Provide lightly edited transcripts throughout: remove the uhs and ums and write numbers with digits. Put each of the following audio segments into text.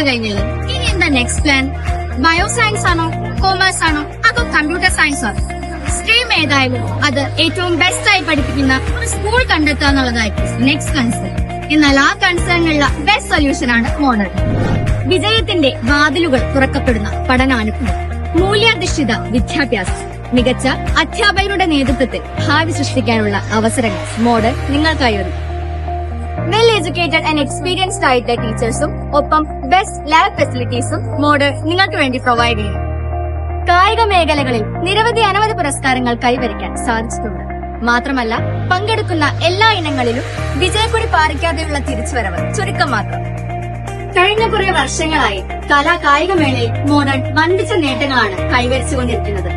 കഴിഞ്ഞില്ലേ, ഇനി എന്താ നെക്സ്റ്റ് പ്ലാൻ? ബയോ സയൻസ് ആണോ, കോമേഴ്സ് ആണോ, അതോ കമ്പ്യൂട്ടർ സയൻസ് ആണോ? സ്ട്രീം ഏതായാലും അത് ഏറ്റവും ബെസ്റ്റ് ആയി പഠിപ്പിക്കുന്ന ഒരു സ്കൂൾ കണ്ടെത്തുക എന്നുള്ളതായിരിക്കും നെക്സ്റ്റ് കൺസേൺ. എന്നാൽ ആ കൺസേണിനുള്ള ബെസ്റ്റ് സൊല്യൂഷൻ ആണ് മോഡേൺ. വിജയത്തിന്റെ വാതിലുകൾ തുറക്കപ്പെടുന്ന പഠനാനുഭവം, മൂല്യാധിഷ്ഠിത വിദ്യാഭ്യാസം, മികച്ച അധ്യാപകരുടെ നേതൃത്വത്തിൽ ഭാവി സൃഷ്ടിക്കാനുള്ള അവസരങ്ങൾ മോഡേൺ നിങ്ങൾക്കായി ഒരുക്കും. വെൽ എഡ്യൂക്കേറ്റഡ് ആൻഡ് എക്സ്പീരിയൻസ്ഡ് ആയിട്ടുള്ള ടീച്ചേഴ്സും ഒപ്പം ബെസ്റ്റ് ലാബ് ഫെസിലിറ്റീസും മോഡേൺ നിങ്ങൾക്ക് വേണ്ടി പ്രൊവൈഡ് ചെയ്യും. കായിക മേഖലകളിൽ അനവധി പുരസ്കാരങ്ങൾ കൈവരിക്കാൻ സാധിച്ചിട്ടുണ്ട്. മാത്രമല്ല, പങ്കെടുക്കുന്ന എല്ലാ ഇനങ്ങളിലും വിജയക്കൊടി പാറിക്കാതെയുള്ള തിരിച്ചുവരവ് ചുരുക്കം മാത്രം. കഴിഞ്ഞ കുറെ വർഷങ്ങളായി കായിക മേളയിൽ മോഡേൺ വൻപിച്ച നേട്ടങ്ങളാണ് കൈവരിച്ചുകൊണ്ടിരിക്കുന്നത്.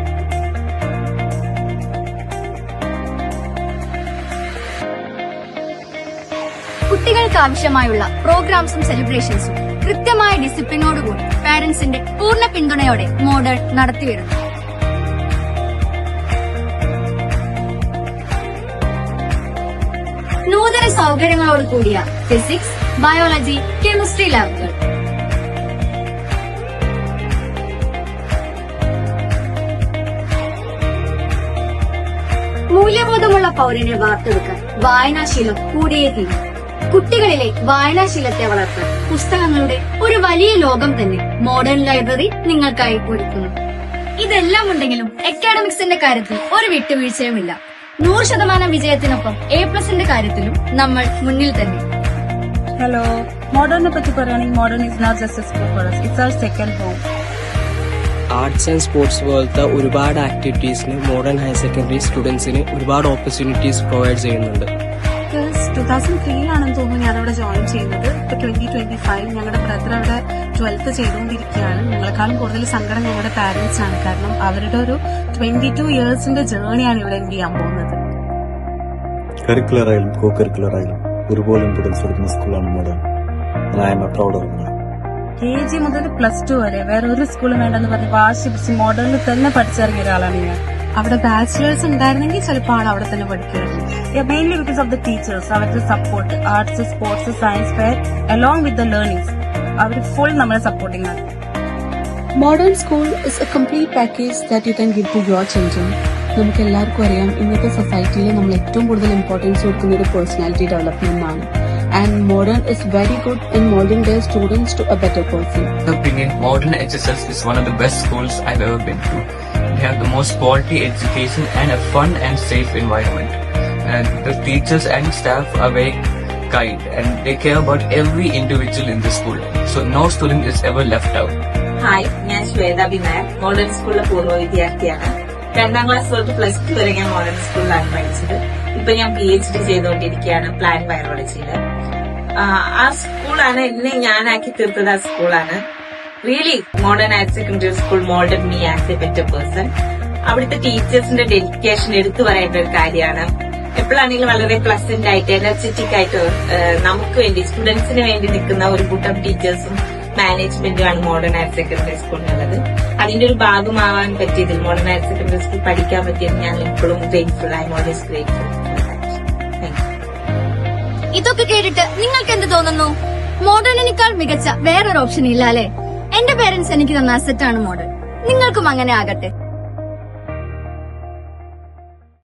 കുട്ടികൾക്ക് ആവശ്യമായുള്ള പ്രോഗ്രാംസും സെലിബ്രേഷൻസും കൃത്യമായ ഡിസിപ്ലിനോടുകൂടി പാരന്റ്സിന്റെ പൂർണ്ണ പിന്തുണയോടെ മോഡേൺ നടത്തിവരുന്നു. നൂതന സൗകര്യങ്ങളോട് കൂടിയ ഫിസിക്സ്, ബയോളജി, കെമിസ്ട്രി ലാബുകൾ, മൂല്യബോധമുള്ള പൗരനെ വാർത്തെടുക്കാൻ വായനാശീലം കൂടിയേ തീരും. കുട്ടികളിലെ വായനാശീലത്തെ വളർത്താൻ പുസ്തകങ്ങളുടെ ഒരു വലിയ ലോകം തന്നെ മോഡേൺ ലൈബ്രറി നിങ്ങൾക്കായി ഒരുക്കുന്നു. ഇതെല്ലാം ഉണ്ടെങ്കിലും അക്കാഡമിക്സിന്റെ കാര്യത്തിൽ ഒരു വിട്ടുവീഴ്ചയുമില്ല. 100% വിജയത്തിനൊപ്പം A+ന്റെ കാര്യത്തിലും നമ്മൾ മുന്നിൽ തന്നെ. ഹലോ, മോഡേണിനെ പറ്റി പറയുകയാണെങ്കിൽ Modern is not just a school for us, it's our second home. Arts and sports പോലത്തെ ഒരുപാട് ആക്ടിവിറ്റീസിന് മോഡേൺ ഹയർ സെക്കൻഡറി സ്റ്റുഡൻസിന് ഒരുപാട് ഓപ്പർച്യൂണിറ്റീസ് പ്രൊവൈഡ് ചെയ്യുന്നുണ്ട്. 2003 തോന്നുന്നു ഞാനവിടെ ജോയിൻ ചെയ്യുന്നത്. ഇപ്പൊ 2025 ഞങ്ങളുടെ ബ്രദർ അവിടെ 12th ചെയ്തുകൊണ്ടിരിക്കുകയാണ്. ഞങ്ങളെക്കാളും കൂടുതൽ സങ്കടം ഞങ്ങളുടെ പാരന്റ്സ് ആണ്. കാരണം അവരുടെ ഒരു 22 ഇയേഴ്സിന്റെ ജേർണിയാണ് ഇവിടെ എന്ത് ചെയ്യാൻ പോകുന്നത്. കരിക്കുലർ ആയാലും കോ കരിക്കുലർ ആയാലും ഒരുപോലെ ഇമ്പോർട്ടൻസ് കൊടുക്കുന്ന സ്കൂളാണ് Modern. I am proud of that. KG മുതൽ +2 വരെ വേറെ ഒരു സ്കൂളും വേണ്ടെന്ന് പറഞ്ഞ് വാശി പിടിച്ച് മോഡേണിൽ തന്നെ പഠിച്ചിറങ്ങിയ ഒരാളാണ് ഞാൻ. അവിടെ ബാച്ചിലേഴ്സ് ഉണ്ടായിരുന്നെങ്കിൽ ചിലപ്പോൾ ആൾ അവിടെ തന്നെ പഠിക്കുമായിരുന്നു. Mainly because of the teachers, അവരുടെ support, arts, sports, science fair along with the learnings, അവർ ഫുൾ നമ്മളെ സപ്പോർട്ടിംഗ് ആണ്. Modern school is a complete package that you can give to your children. നമുക്ക് എല്ലാവർക്കും അറിയാം, ഇന്നത്തെ സൊസൈറ്റിയിൽ നമ്മൾ ഏറ്റവും കൂടുതൽ ഇമ്പോർട്ടൻസ് കൊടുക്കുന്നത് പേഴ്സണാലിറ്റി ഡെവലപ്മെന്റ് ആണ്. And Modern is very good in molding their students to a better person. In my opinion, Modern HSS is one of the best schools I've ever been to. They have the most quality education and a fun and safe environment. And the teachers and staff are very kind and they care about every individual in the school. So no student is ever left out. Hi, ഞാൻ Shweta ബിനായർ, modern സ്കൂളിലെ പൂർവ്വ വിദ്യാർത്ഥിയാണ്. 2ാം class തൊട്ട് +2 വരെ ഞാൻ modern സ്കൂളിലാണ് പഠിച്ചത്. ഇപ്പൊ ഞാൻ PhD ചെയ്തുകൊണ്ടിരിക്കുകയാണ് പ്ലാന്റ് ബയോളജിയില്. ആ സ്കൂളാണ് എന്നെ ഞാനാക്കി തീർത്തത്. ആ സ്കൂളാണ് really modern higher secondary school moulded me as A better person. അവിടുത്തെ ടീച്ചേഴ്സിന്റെ ഡെഡിക്കേഷൻ എടുത്തു പറയേണ്ട ഒരു കാര്യമാണ്. എപ്പോഴാണെങ്കിലും വളരെ പ്ലസന്റ് ആയിട്ട് എനർജറ്റിക് ആയിട്ട് നമുക്ക് വേണ്ടി സ്റ്റുഡൻസിന് വേണ്ടി നിൽക്കുന്ന ഒരു കൂട്ടം ടീച്ചേഴ്സും മാനേജ്മെന്റുമാണ് മോഡേൺ ഹയർ സെക്കൻഡറി സ്കൂളിനുള്ളത്. അതിന്റെ ഒരു ഭാഗമാവാൻ പറ്റിയതിൽ, മോഡേൺ ഹയർ സെക്കൻഡറി സ്കൂൾ പഠിക്കാൻ പറ്റിയത് ഞാൻ ഇപ്പോഴും grateful. I M always grateful. ഇതൊക്കെ കേട്ടിട്ട് നിങ്ങൾക്ക് എന്ത് തോന്നുന്നു? മോഡേണിനേക്കാൾ മികച്ച വേറൊരു ഓപ്ഷൻ ഇല്ല അല്ലെ? എന്റെ പേരന്റ്സ് എനിക്ക് തന്ന അസറ്റാണ് മോഡേൺ. നിങ്ങൾക്കും അങ്ങനെ ആകട്ടെ.